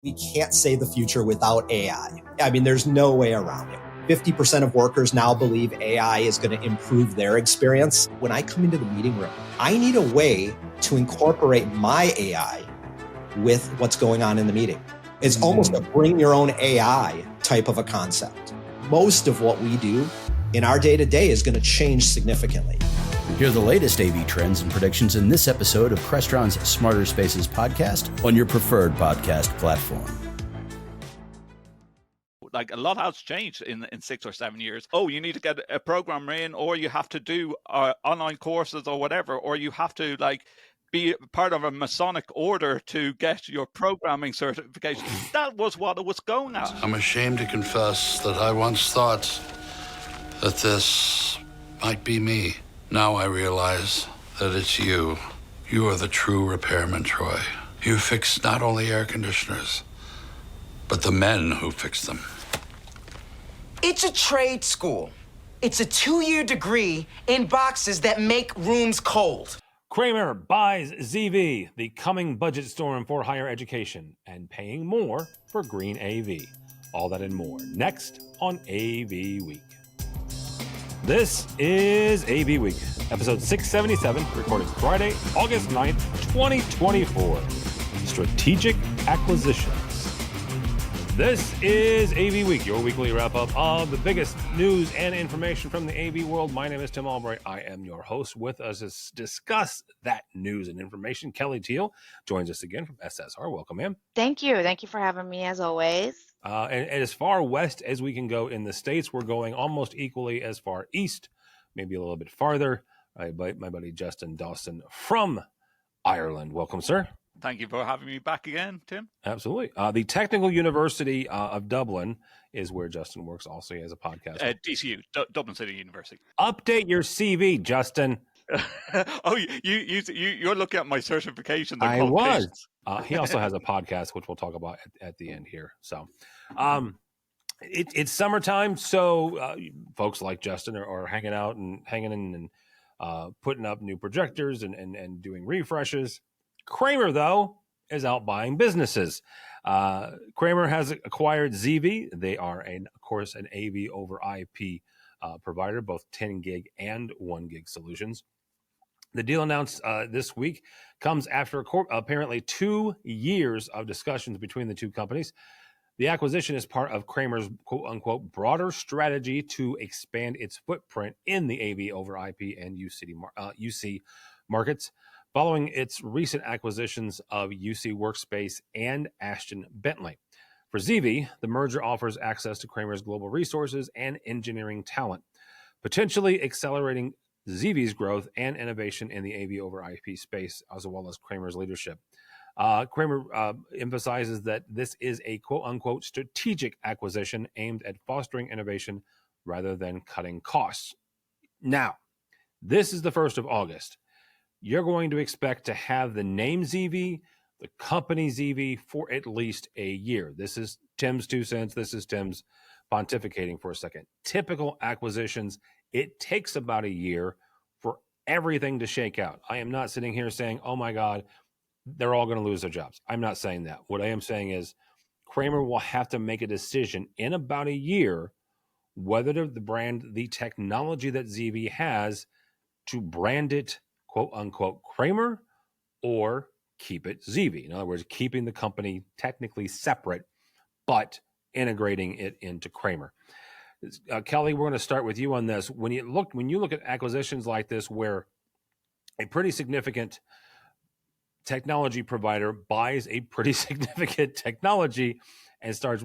We can't say the future without AI. I mean, there's no way around it. 50% of workers now believe AI is going to improve their experience. When I come into the meeting room, I need a way to incorporate my AI with what's going on in the meeting. It's almost a bring your own AI type of a concept. Most of what we do in our day-to-day is going to change significantly. Hear the latest AV trends and predictions in this episode of Crestron's Smarter Spaces podcast on your preferred podcast platform. Like, a lot has changed in 6 or 7 years. Oh, you need to get a programmer in, or you have to do online courses or whatever, or you have to be part of a Masonic order to get your programming certification. That was what it was going at. I'm ashamed to confess that I once thought that this might be me. Now I realize that it's you. You are the true repairman, Troy. You fix not only air conditioners, but the men who fix them. It's a trade school. It's a 2-year degree in boxes that make rooms cold. Kramer buys ZeeVee, the coming budget storm for higher education, and paying more for green AV. All that and more next on AVWeek. This is AVWeek, episode 677, recorded Friday, August 9th, 2024. Strategic acquisitions. This is AVWeek, your weekly wrap-up of the biggest news and information from the AV world. My name is Tim Albright. I am your host. With us to discuss that news and information, Kelly Teal joins us again from SSR. Welcome, ma'am. Thank you. Thank you for having me, as always. And as far west as we can go in the States, we're going almost equally as far east, maybe a little bit farther. My buddy Justin Dawson from Ireland. Welcome, sir. Thank you for having me back again, Tim. Absolutely. The Technical University of Dublin is where Justin works. Also, he has a podcast. DCU, Dublin City University. Update your CV, Justin. Oh, you're looking at my certification. I was. He also has a podcast, which we'll talk about at the end here. So, it's summertime, so folks like Justin are hanging out and hanging in and putting up new projectors and doing refreshes. Kramer, though, is out buying businesses. Kramer has acquired ZeeVee. They are, of course, an AV over IP provider, both 10 gig and 1 gig solutions. The deal announced this week comes after apparently 2 years of discussions between the two companies. The acquisition is part of Kramer's quote-unquote broader strategy to expand its footprint in the AV over IP and UC markets, following its recent acquisitions of UC Workspace and Ashton Bentley. For ZeeVee, the merger offers access to Kramer's global resources and engineering talent, potentially accelerating ZeeVee's growth and innovation in the AV over IP space, as well as Kramer's leadership. Kramer emphasizes that this is a quote-unquote strategic acquisition aimed at fostering innovation rather than cutting costs. Now, this is the 1st of August. You're going to expect to have the name ZeeVee, the company ZeeVee, for at least a year. This is Tim's 2 cents. This is Tim's pontificating for a second. Typical acquisitions, it takes about a year for everything to shake out. I am not sitting here saying, oh my God, they're all going to lose their jobs. I'm not saying that. What I am saying is Kramer will have to make a decision in about a year whether the brand, the technology that ZeeVee has, to brand it quote unquote Kramer or keep it ZeeVee. In other words, keeping the company technically separate, but integrating it into Kramer. Kelly, we're going to start with you on this. When you look at acquisitions like this, where a pretty significant technology provider buys a pretty significant technology and starts,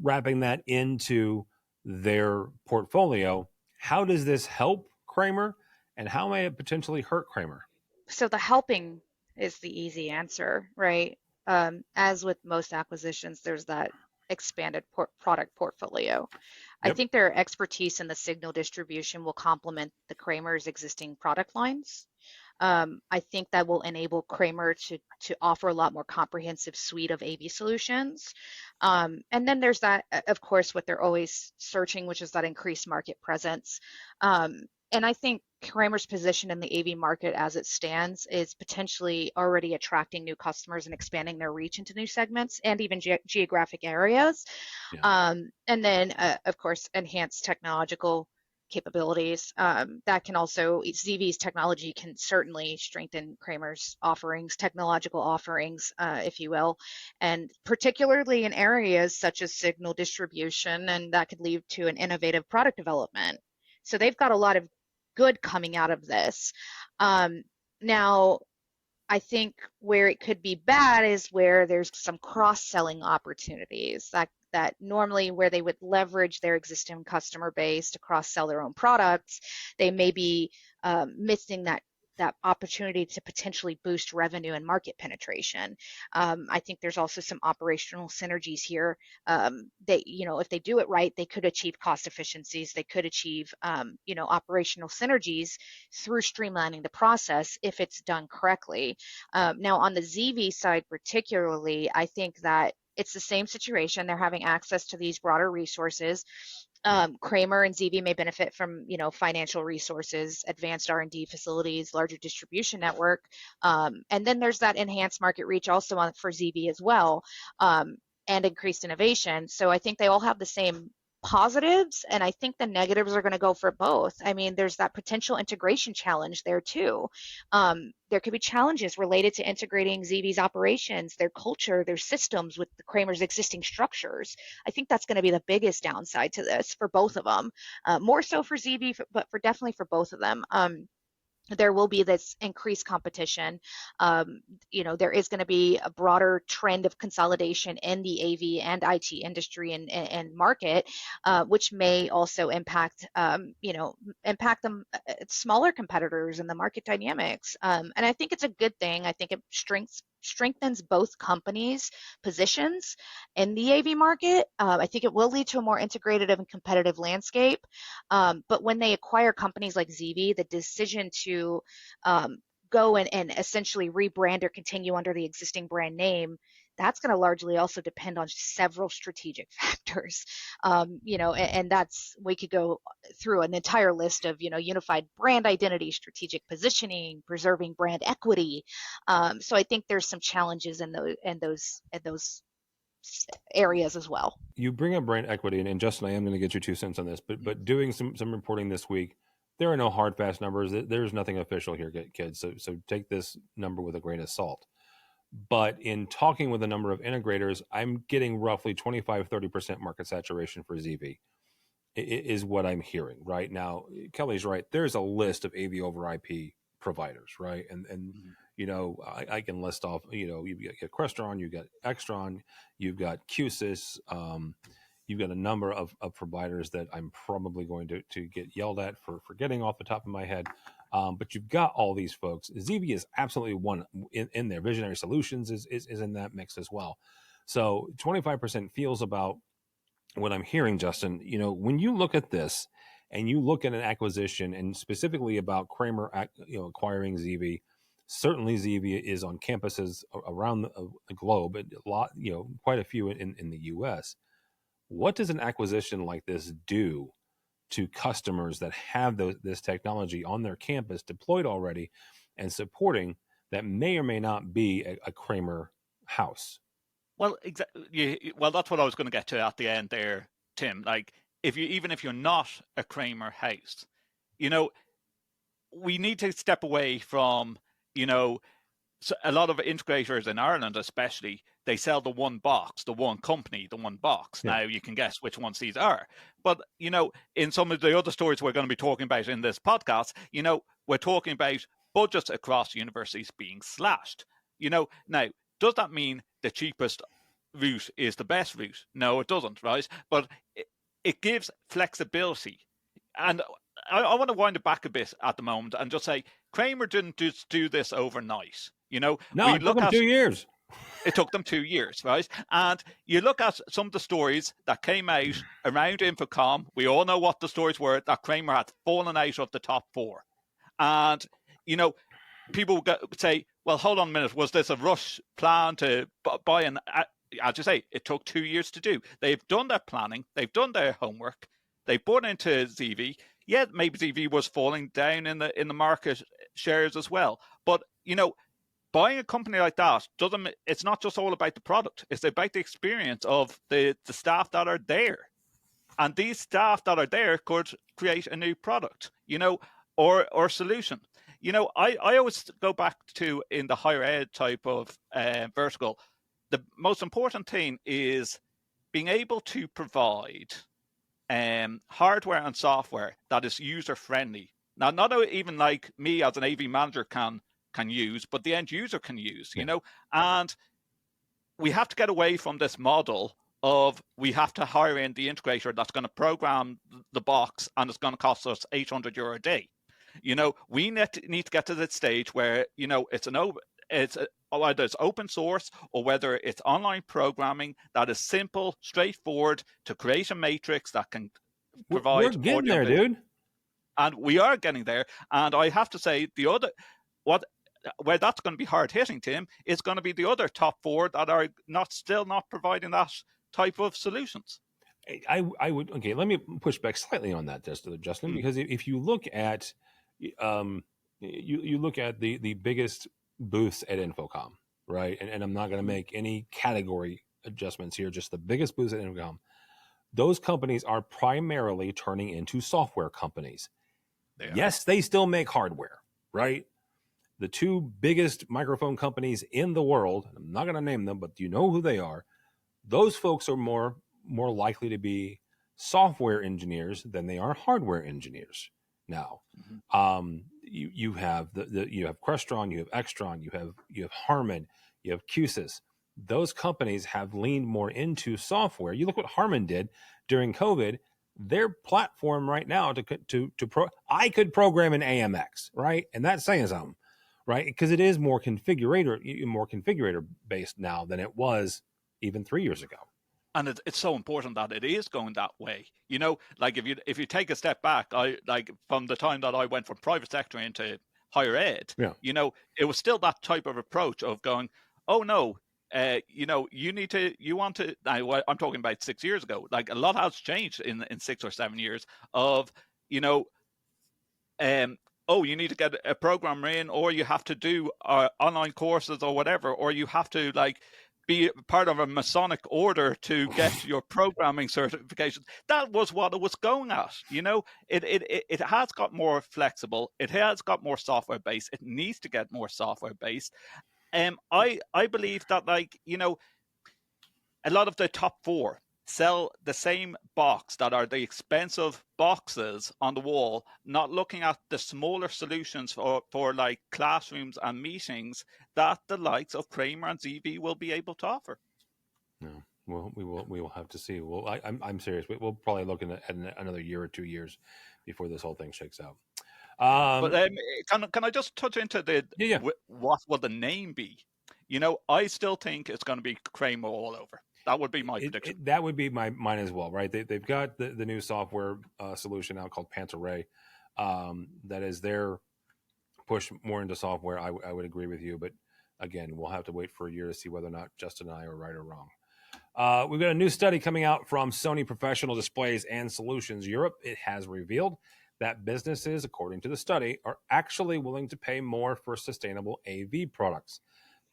wrapping that into their portfolio, how does this help Kramer? And how may it potentially hurt Kramer? So the helping is the easy answer, right? As with most acquisitions, there's that expanded product portfolio. Yep. I think their expertise in the signal distribution will complement the Kramer's existing product lines. I think that will enable Kramer to offer a lot more comprehensive suite of AV solutions. And then there's that, of course, what they're always searching, which is that increased market presence. And I think Kramer's position in the AV market as it stands is potentially already attracting new customers and expanding their reach into new segments and even geographic areas. Yeah. And then, of course, enhanced technological capabilities. That can also, ZeeVee's technology can certainly strengthen Kramer's offerings, technological offerings, if you will, and particularly in areas such as signal distribution, and that could lead to an innovative product development. So they've got a lot of good coming out of this. Now, I think where it could be bad is where there's some cross-selling opportunities that normally where they would leverage their existing customer base to cross-sell their own products, they may be missing that opportunity to potentially boost revenue and market penetration. I think there's also some operational synergies here. If they do it right, they could achieve cost efficiencies. They could achieve, operational synergies through streamlining the process if it's done correctly. Now, on the ZeeVee side particularly, I think that it's the same situation. They're having access to these broader resources. Kramer and ZeeVee may benefit from, financial resources, advanced R&D facilities, larger distribution network, and then there's that enhanced market reach also for ZeeVee as well, and increased innovation. So I think they all have the same positives, and I think the negatives are going to go for both. I mean, there's that potential integration challenge there too. There could be challenges related to integrating ZeeVee's operations, their culture, their systems with the Kramer's existing structures. I think that's going to be the biggest downside to this for both of them. More so for ZeeVee, but definitely for both of them. There will be this increased competition. There is going to be a broader trend of consolidation in the AV and IT industry and market, which may also impact them smaller competitors and the market dynamics. And I think it's a good thing. I think it strengthens both companies' positions in the AV market. I think it will lead to a more integrated and competitive landscape. But when they acquire companies like ZeeVee, the decision to go and essentially rebrand or continue under the existing brand name, that's going to largely also depend on several strategic factors. And we could go through an entire list of, unified brand identity, strategic positioning, preserving brand equity. So I think there's some challenges in those areas as well. You bring up brand equity, and Justin, I am going to get your 2 cents on this, but doing some reporting this week, there are no hard, fast numbers. There's nothing official here, kids. So take this number with a grain of salt. But in talking with a number of integrators, I'm getting roughly 25-30% market saturation for ZeeVee, is what I'm hearing right now. Kelly's right. There's a list of AV over IP providers, right? And I can list off, you've got Crestron, you've got Extron, you've got QSYS, you've got a number of providers that I'm probably going to get yelled at for forgetting off the top of my head. But you've got all these folks. ZeeVee is absolutely one in there. Visionary Solutions is in that mix as well. So 25% feels about what I'm hearing, Justin. When you look at this and you look at an acquisition, and specifically about Kramer acquiring ZeeVee, certainly ZeeVee is on campuses around the globe, a lot, quite a few in the U.S. What does an acquisition like this do to customers that have this technology on their campus deployed already and supporting that may or may not be a Kramer house? Well, exactly. Well, that's what I was going to get to at the end there, Tim. Like, even if you're not a Kramer house, we need to step away from, so a lot of integrators in Ireland, especially, they sell the one box, the one company, the one box. Yeah. Now you can guess which ones these are. But, in some of the other stories we're going to be talking about in this podcast, we're talking about budgets across universities being slashed. Now, does that mean the cheapest route is the best route? No, it doesn't, right? But it gives flexibility. And I want to wind it back a bit at the moment and just say, Kramer didn't just do this overnight. No, it took them 2 years. It took them 2 years, right? And you look at some of the stories that came out around Infocom. We all know what the stories were, that Kramer had fallen out of the top 4. And, people would say, well, hold on a minute. Was this a rush plan to buy an, as you say, it took 2 years to do. They've done their planning. They've done their homework. They bought into ZeeVee. yeah, maybe ZeeVee was falling down in the market shares as well. But, buying a company like that it's not just all about the product. It's about the experience of the staff that are there. And these staff that are there could create a new product, or solution. I always go back to, in the higher ed type of vertical, the most important thing is being able to provide hardware and software that is user friendly. Now, not even like me as an AV manager can use, but the end user can use, and we have to get away from this model of we have to hire in the integrator that's going to program the box and it's going to cost us €800 a day. We need to get to that stage where, it's whether it's open source or whether it's online programming that is simple, straightforward to create a matrix that can provide. We're getting there, dude. And we are getting there. And I have to say, where that's going to be hard hitting, Tim, is going to be the other top four that are still not providing that type of solutions. I would, okay, let me push back slightly on that, Justin, because if you look at you look at the biggest booths at Infocom, right? And I'm not going to make any category adjustments here, just the biggest booths at Infocom. Those companies are primarily turning into software companies. Yes, they still make hardware, right? The two biggest microphone companies in the world, I'm not going to name them, but you know who they are. Those folks are more likely to be software engineers than they are hardware engineers now. You have you have Crestron, you have Extron, you have Harman, you have Qsys. Those companies have leaned more into software. You look what Harman did during COVID. Their platform right now I could program an AMX, right? And that's saying something, right? Because it is more configurator based now than it was even 3 years ago. And it's so important that it is going that way. Like if you take a step back, from the time that I went from private sector into higher ed, it was still that type of approach of going, oh no, I'm talking about 6 years ago. Like, a lot has changed in 6 or 7 years of, you need to get a programmer in, or you have to do online courses or whatever, or you have to be part of a Masonic order to get your programming certification. That was what it was going at. It has got more flexible. It has got more software based. It needs to get more software based. I believe that a lot of the top four sell the same box that are the expensive boxes on the wall, not looking at the smaller solutions for like classrooms and meetings that the likes of Kramer and ZeeVee will be able to offer. No, well, we will have to see. Well, I'm serious. We'll probably look at another year or 2 years before this whole thing shakes out. But can I just touch into what will the name be? I still think it's going to be Kramer all over. That would be my prediction. That would be mine as well, right? They've got the new software solution now called Pantarray. That is their push more into software. I would agree with you, but again, we'll have to wait for a year to see whether or not Justin and I are right or wrong. We've got a new study coming out from Sony Professional Displays and Solutions Europe. It has revealed that businesses, according to the study, are actually willing to pay more for sustainable AV products.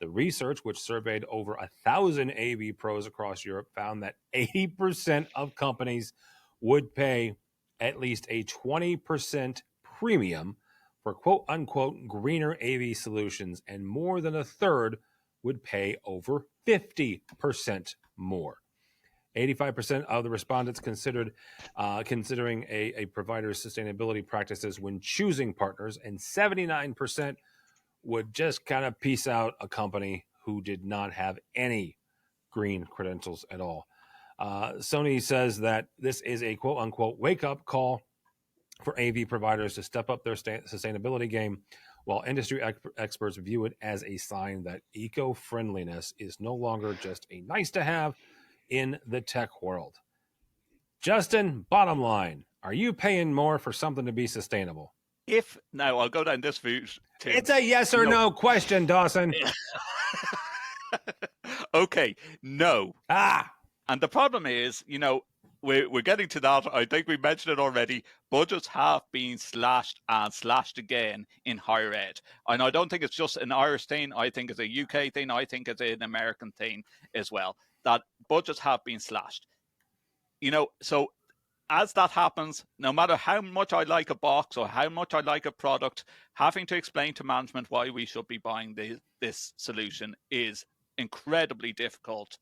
The research, which surveyed over 1,000 AV pros across Europe, found that 80% of companies would pay at least a 20% premium for quote-unquote greener AV solutions, and more than a third would pay over 50% more. 85% of the respondents considering a provider's sustainability practices when choosing partners, and 79% would just kind of piece out a company who did not have any green credentials at all. Sony says that this is a quote-unquote wake-up call for AV providers to step up their sustainability game, while industry experts view it as a sign that eco-friendliness is no longer just a nice-to-have in the tech world. Justin, bottom line, are you paying more for something to be sustainable? Now I'll go down this route, Tim. It's a yes or no question, Dawson. Okay, no. And the problem is, we're getting to that. I think we mentioned it already. Budgets have been slashed and slashed again in higher ed. And I don't think it's just an Irish thing. I think it's a UK thing. I think it's an American thing as well, that budgets have been slashed. So as that happens, no matter how much I like a box or how much I like a product, having to explain to management why we should be buying this solution is incredibly difficult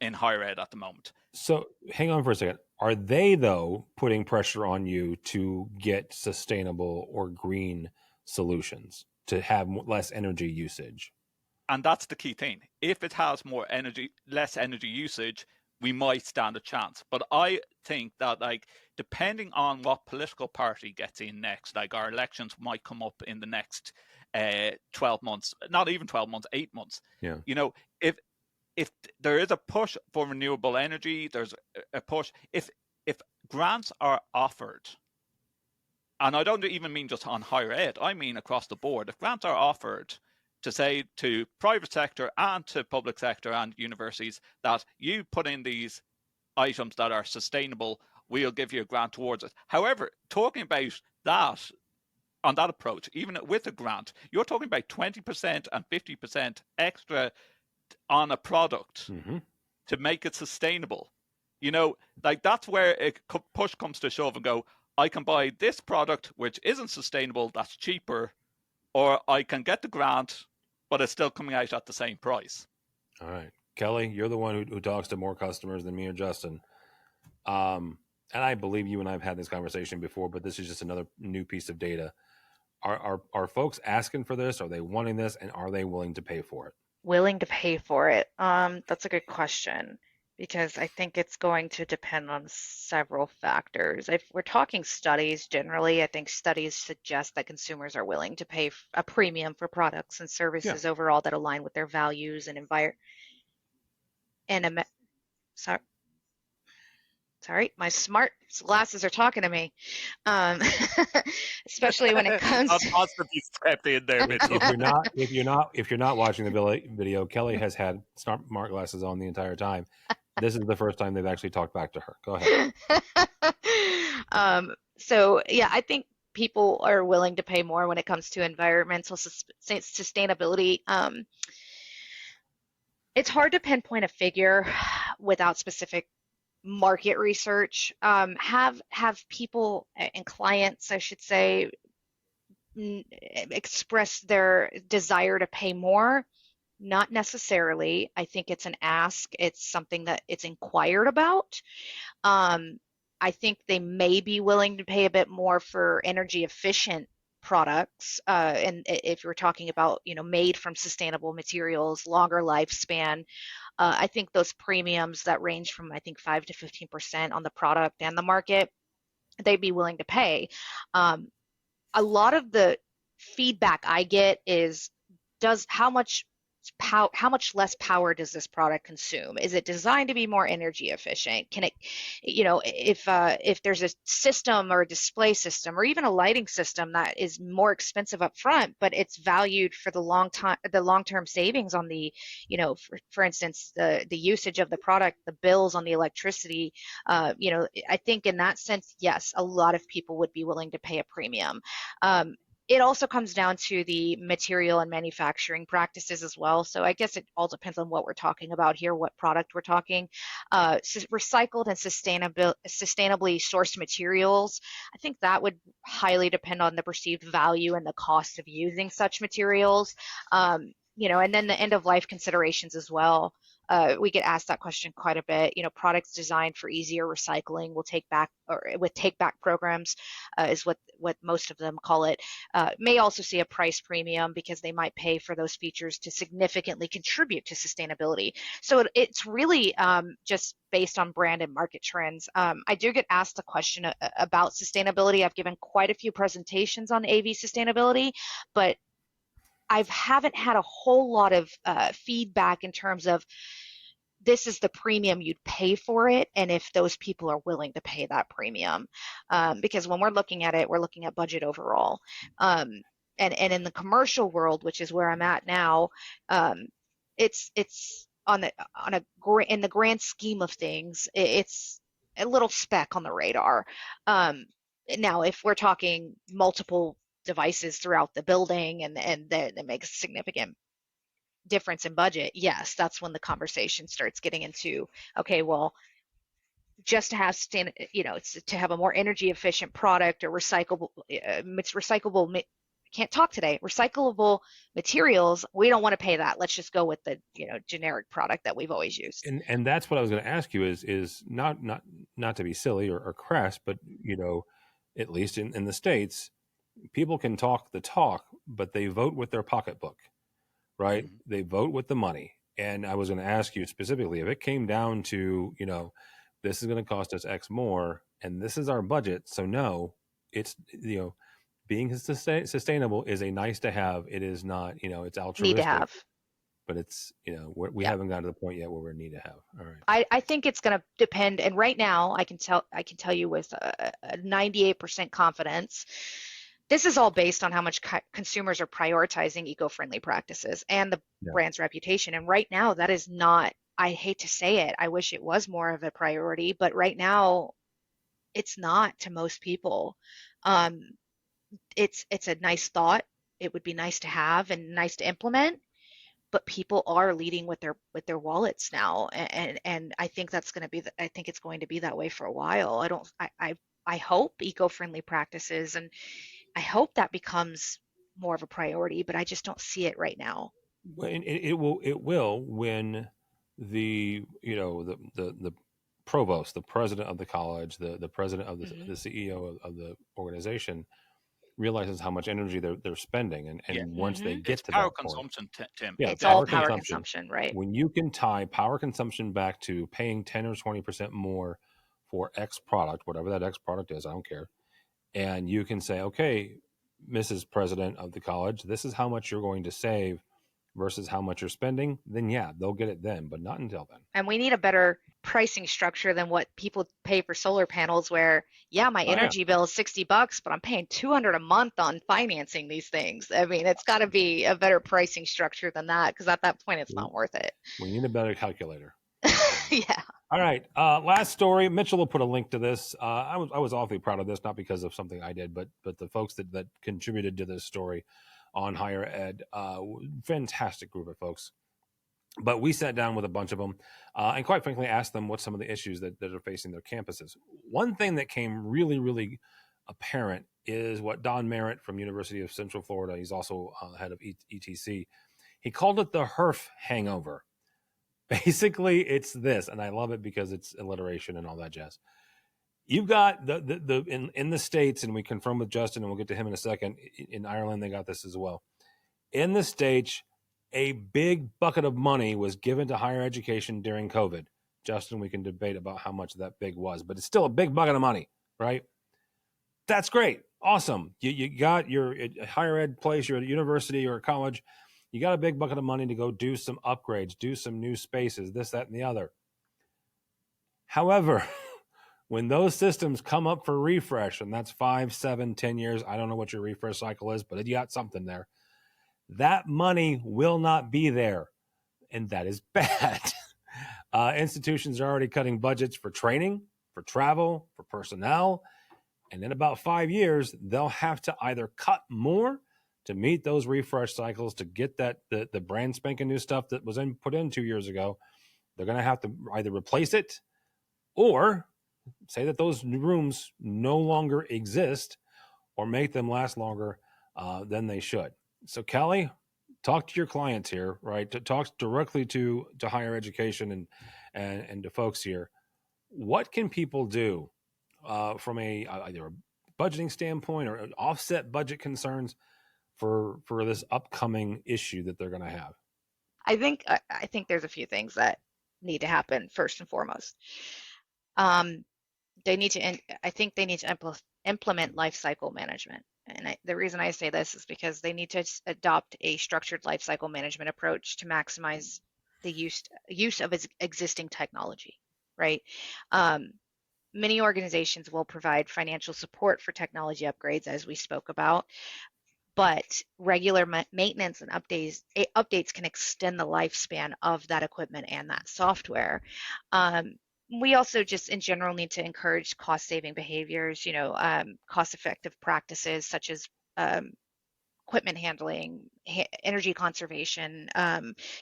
in higher ed at the moment. So hang on for a second. Are they, though, putting pressure on you to get sustainable or green solutions to have less energy usage? And that's the key thing. If it has less energy usage, we might stand a chance. But I think that, depending on what political party gets in next, our elections might come up in the next 12 months, not even 12 months, 8 months. Yeah. If there is a push for renewable energy, there's a push. If grants are offered, and I don't even mean just on higher ed, I mean across the board, if grants are offered to say to private sector and to public sector and universities that you put in these items that are sustainable, we'll give you a grant towards it. However, talking about that, on that approach, even with a grant, you're talking about 20% and 50% extra on a product to make it sustainable. That's where a push comes to shove and go, I can buy this product which isn't sustainable, that's cheaper, or I can get the grant, but it's still coming out at the same price. All right. Kelly, you're the one who talks to more customers than me or Justin. And I believe you and I have had this conversation before, but this is just another new piece of data. Are folks asking for this? Are they wanting this? And are they willing to pay for it? Willing to pay for it? That's a good question, because I think it's going to depend on several factors. If we're talking studies generally, I think studies suggest that consumers are willing to pay a premium for products and services overall that align with their values and Sorry, my smart glasses are talking to me, especially when it comes. Stepped in there. If you're not watching the video, Kelly has had smart glasses on the entire time. This is the first time they've actually talked back to her. Go ahead. So yeah, I think people are willing to pay more when it comes to environmental sustainability. It's hard to pinpoint a figure without specific market research. Have people and clients, I should say, express their desire to pay more? Not necessarily. I think it's an ask. It's something that it's inquired about. I think they may be willing to pay a bit more for energy efficient products, and if you're talking about made from sustainable materials, longer lifespan, I think those premiums that range from 5 to 15% on the product and the market, they'd be willing to pay. A lot of the feedback I get is, how much less power does this product consume? Is it designed to be more energy efficient? Can it, if there's a system or a display system or even a lighting system that is more expensive up front, but it's valued for the long-term savings on the, for instance, the usage of the product, the bills on the electricity, I think in that sense, yes, a lot of people would be willing to pay a premium. It also comes down to the material and manufacturing practices as well. So I guess it all depends on what we're talking about here, what product we're talking. Recycled and sustainably sourced materials, I think that would highly depend on the perceived value and the cost of using such materials. And then the end of life considerations as well. We get asked that question quite a bit. Products designed for easier recycling will take back, or with take back programs, is what most of them call it. May also see a price premium because they might pay for those features to significantly contribute to sustainability. So it's really just based on brand and market trends. I do get asked a question about sustainability. I've given quite a few presentations on AV sustainability, but I haven't had a whole lot of feedback in terms of this is the premium you'd pay for it, and if those people are willing to pay that premium. Because when we're looking at it, we're looking at budget overall. And in the commercial world, which is where I'm at now, it's in the grand scheme of things, it's a little speck on the radar. Now, if we're talking multiple devices throughout the building and that makes a significant difference in budget, yes, that's when the conversation starts getting into, okay, well, just to have to have a more energy efficient product or recyclable can't talk today, recyclable materials, we don't want to pay that. Let's just go with the generic product that we've always used. And that's what I was going to ask you is not to be silly or crass, but at least in the States, people can talk the talk, but they vote with their pocketbook, right? Mm-hmm. They vote with the money. And I was going to ask you specifically, if it came down to, this is going to cost us X more, and this is our budget. So no, it's, being sustainable is a nice to have. It is not, it's altruistic. Need to have. But it's, we haven't gotten to the point yet where we need to have. All right. I think it's going to depend. And right now I can tell you with a 98% confidence, this is all based on how much consumers are prioritizing eco-friendly practices and the brand's reputation. And right now that is not, I hate to say it, I wish it was more of a priority, but right now it's not to most people. It's a nice thought. It would be nice to have and nice to implement, but people are leading with their wallets now, and I think that's going to be I think it's going to be that way for a while. I hope eco-friendly practices, and I hope that becomes more of a priority, but I just don't see it right now. Well, it will when the provost, the president of the college, the president of the CEO of the organization realizes how much energy they're spending, and once they get to power that consumption, point, Tim. yeah, it's all power consumption, right? When you can tie power consumption back to paying 10 or 20% more for X product, whatever that X product is, I don't care, and you can say, okay, Mrs. President of the college, this is how much you're going to save versus how much you're spending, then yeah, they'll get it then, but not until then. And we need a better pricing structure than what people pay for solar panels, where my energy bill is $60, but I'm paying $200 a month on financing these things. I mean, it's got to be a better pricing structure than that, because at that point it's not worth it. We need a better calculator. Yeah. All right. Last story. Mitchell will put a link to this. I was awfully proud of this, not because of something I did, but the folks that contributed to this story on higher ed. Fantastic group of folks. But we sat down with a bunch of them and quite frankly asked them what some of the issues that are facing their campuses. One thing that came really, really apparent is what Don Merritt from University of Central Florida, he's also head of ETC, he called it the HEERF hangover. Basically, it's this, and I love it because it's alliteration and all that jazz. You've got in the States, and we confirmed with Justin, and we'll get to him in a second. In Ireland, they got this as well. In the States, a big bucket of money was given to higher education during COVID. Justin, we can debate about how much that big was, but it's still a big bucket of money, right? That's great. Awesome. You got your higher ed place, you're at a university or a college. You got a big bucket of money to go do some upgrades, do some new spaces, this, that, and the other. However, when those systems come up for refresh, and that's 5, 7, 10 years, I don't know what your refresh cycle is, but you got something there. That money will not be there, and that is bad. Institutions are already cutting budgets for training, for travel, for personnel, and in about 5 years, they'll have to either cut more to meet those refresh cycles, to get that the brand spanking new stuff that was put in 2 years ago. They're going to have to either replace it or say that those rooms no longer exist, or make them last longer than they should. So Kelly, talk to your clients here, right? To talk directly to higher education and to folks here. What can people do from either a budgeting standpoint or offset budget concerns for this upcoming issue that they're going to have? I think there's a few things that need to happen first and foremost. They need to implement life cycle management. And the reason I say this is because they need to adopt a structured life cycle management approach to maximize the use of its existing technology, right? Many organizations will provide financial support for technology upgrades, as we spoke about, but regular maintenance and updates can extend the lifespan of that equipment and that software. we also just in general need to encourage cost-saving behaviors, cost-effective practices such as equipment handling, energy conservation.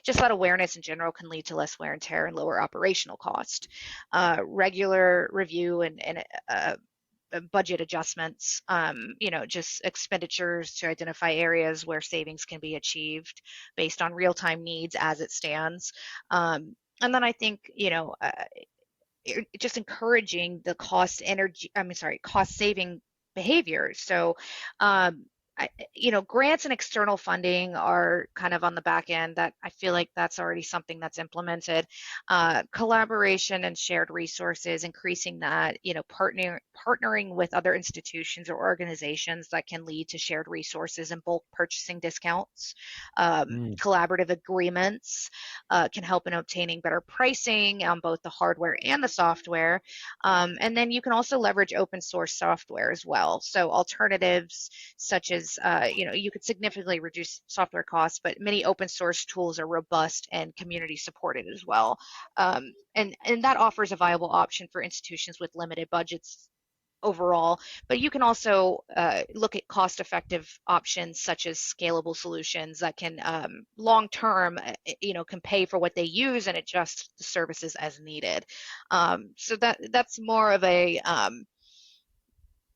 Just that awareness in general can lead to less wear and tear and lower operational cost. Regular review and budget adjustments, just expenditures to identify areas where savings can be achieved based on real-time needs as it stands. And then I think, just encouraging the cost-saving behaviors. So, grants and external funding are kind of on the back end. That I feel like that's already something that's implemented. Collaboration and shared resources, increasing that, partnering with other institutions or organizations that can lead to shared resources and bulk purchasing discounts. Collaborative agreements can help in obtaining better pricing on both the hardware and the software. And then you can also leverage open source software as well. So alternatives such as you could significantly reduce software costs, but many open source tools are robust and community supported as well. And that offers a viable option for institutions with limited budgets overall. But you can also look at cost-effective options such as scalable solutions that can long-term, can pay for what they use and adjust the services as needed. So that's more of a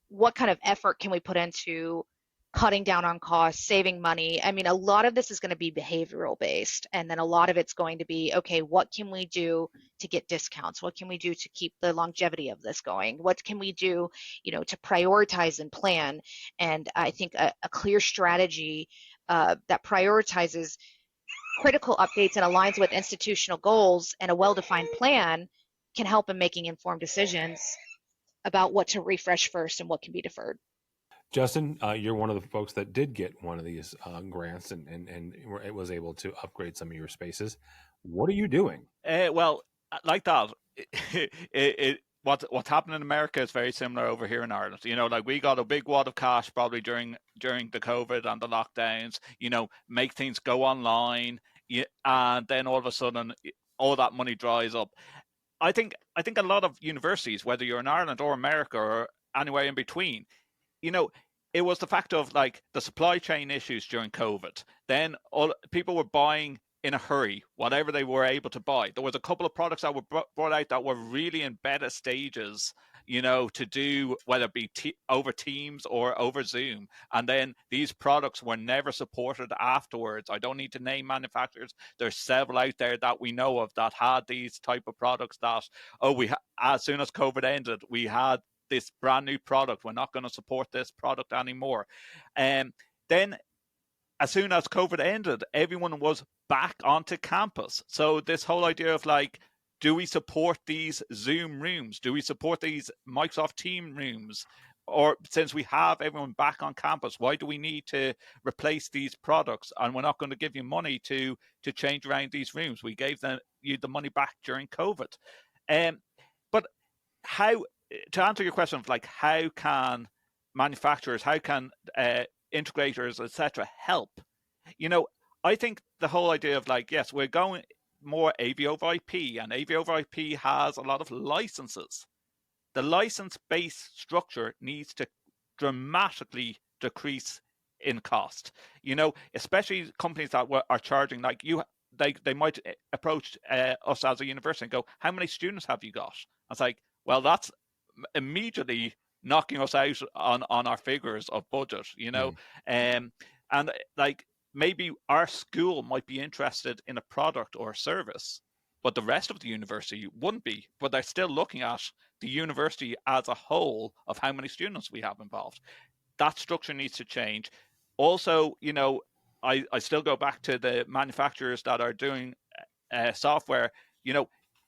what kind of effort can we put into cutting down on costs, saving money. I mean, a lot of this is going to be behavioral based, and then a lot of it's going to be, okay, what can we do to get discounts? What can we do to keep the longevity of this going? What can we do, to prioritize and plan? And I think a clear strategy that prioritizes critical updates and aligns with institutional goals and a well-defined plan can help in making informed decisions about what to refresh first and what can be deferred. Justin, you're one of the folks that did get one of these grants and it was able to upgrade some of your spaces. What are you doing? Well, like that, what's happening in America is very similar over here in Ireland. Like we got a big wad of cash probably during the COVID and the lockdowns. Make things go online, and then all of a sudden, all that money dries up. I think a lot of universities, whether you're in Ireland or America or anywhere in between, it was the fact of like the supply chain issues during COVID. Then people were buying in a hurry, whatever they were able to buy. There was a couple of products that were brought out that were really in beta stages, to do, whether it be over Teams or over Zoom. And then these products were never supported afterwards. I don't need to name manufacturers. There's several out there that we know of that had these type of products that, as soon as COVID ended, we had this brand new product. We're not going to support this product anymore. And then as soon as COVID ended, everyone was back onto campus. So this whole idea of like, do we support these Zoom rooms? Do we support these Microsoft Teams rooms? Or since we have everyone back on campus, why do we need to replace these products? And we're not going to give you money to change around these rooms. We gave you the money back during COVID. But how, to answer your question of like, how can manufacturers, how can integrators, etc., help? I think the whole idea of like, yes, we're going more AVoIP, and AVoIP has a lot of licenses. The license-based structure needs to dramatically decrease in cost. Especially companies that are charging like they might approach us as a university and go, "How many students have you got?" I was like, "Well, that's immediately knocking us out on our figures of budget." And like maybe our school might be interested in a product or a service, but the rest of the university wouldn't be. But they're still looking at the university as a whole of how many students we have involved. That structure needs to change. Also, I still go back to the manufacturers that are doing software,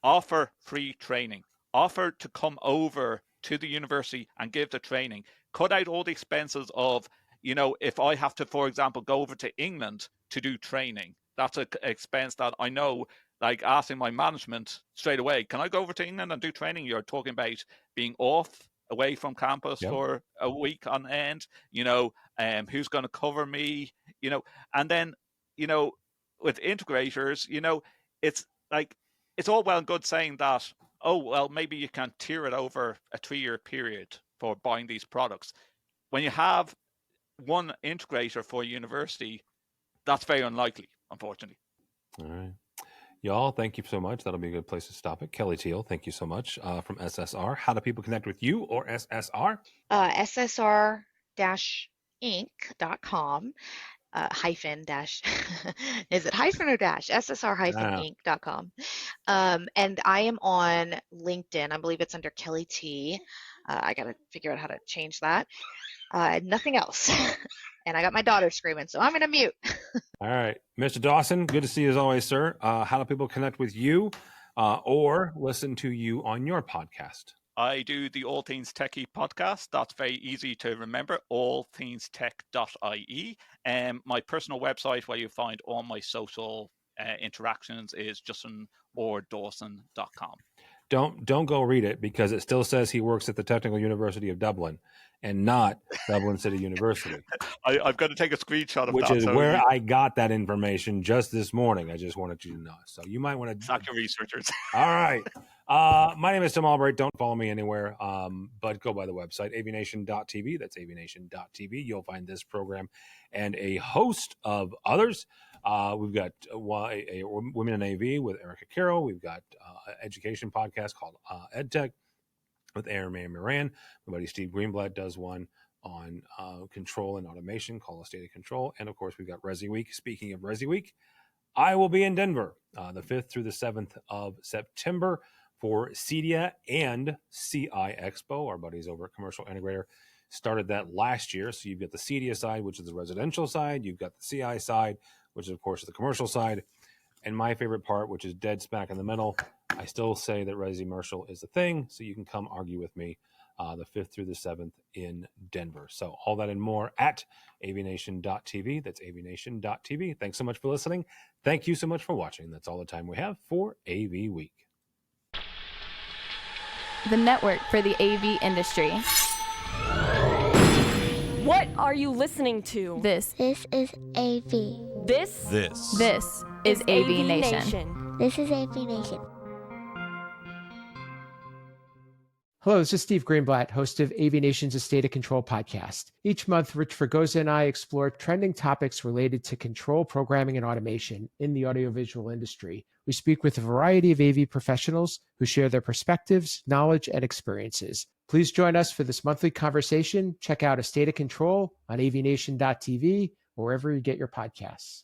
offer free training, offer to come over to the university and give the training, cut out all the expenses of, if I have to, for example, go over to England to do training, that's an expense that I know, like asking my management straight away, can I go over to England and do training? You're talking about being off away from campus for a week on end, who's going to cover me, and then, with integrators, it's like, it's all well and good saying that oh, well, maybe you can tier it over a 3-year period for buying these products. When you have one integrator for a university, that's very unlikely, unfortunately. All right. Y'all, thank you so much. That'll be a good place to stop it. Kelly Teal, thank you so much from SSR. How do people connect with you or SSR? SSR-inc.com. Hyphen dash, is it hyphen or dash? SSR-inc.com. And I am on LinkedIn. I believe it's under Kelly T. I got to figure out how to change that. Nothing else. And I got my daughter screaming, so I'm going to mute. All right. Mr. Dawson, good to see you as always, sir. How do people connect with you or listen to you on your podcast? I do the All Things Techie podcast. That's very easy to remember, allthingstech.ie. My personal website where you find all my social interactions is justinordawson.com. Don't go read it because it still says he works at the Technical University of Dublin and not Dublin City University. I've got to take a screenshot of which that. Which is where I got that information just this morning. I just wanted you to know. So you might want to... Sack your researchers. All right. My name is Tim Albright. Don't follow me anywhere, but go by the website, AVNation.tv. That's AVNation.tv. You'll find this program and a host of others. We've got a Women in AV with Erica Carroll. We've got an education podcast called EdTech with Aaron Moran. My buddy Steve Greenblatt does one on control and automation called State of Control. And of course, we've got ZeeVee. Speaking of ZeeVee, I will be in Denver the 5th through the 7th of September for CEDIA and CI Expo. Our buddies over at Commercial Integrator started that last year. So you've got the CEDIA side, which is the residential side. You've got the CI side, which is, of course, the commercial side. And my favorite part, which is dead smack in the middle, I still say that Resi-Commercial is the thing, so you can come argue with me the 5th through the 7th in Denver. So all that and more at AVNation.tv. That's AVNation.tv. Thanks so much for listening. Thank you so much for watching. That's all the time we have for AV Week. The network for the AV industry. What are you listening to? This is AV. This is AVNation. This is AVNation. Hello, this is Steve Greenblatt, host of AVNation's A State of Control podcast. Each month, Rich Fregosa and I explore trending topics related to control programming and automation in the audiovisual industry. We speak with a variety of AV professionals who share their perspectives, knowledge, and experiences. Please join us for this monthly conversation. Check out A State of Control on avnation.tv or wherever you get your podcasts.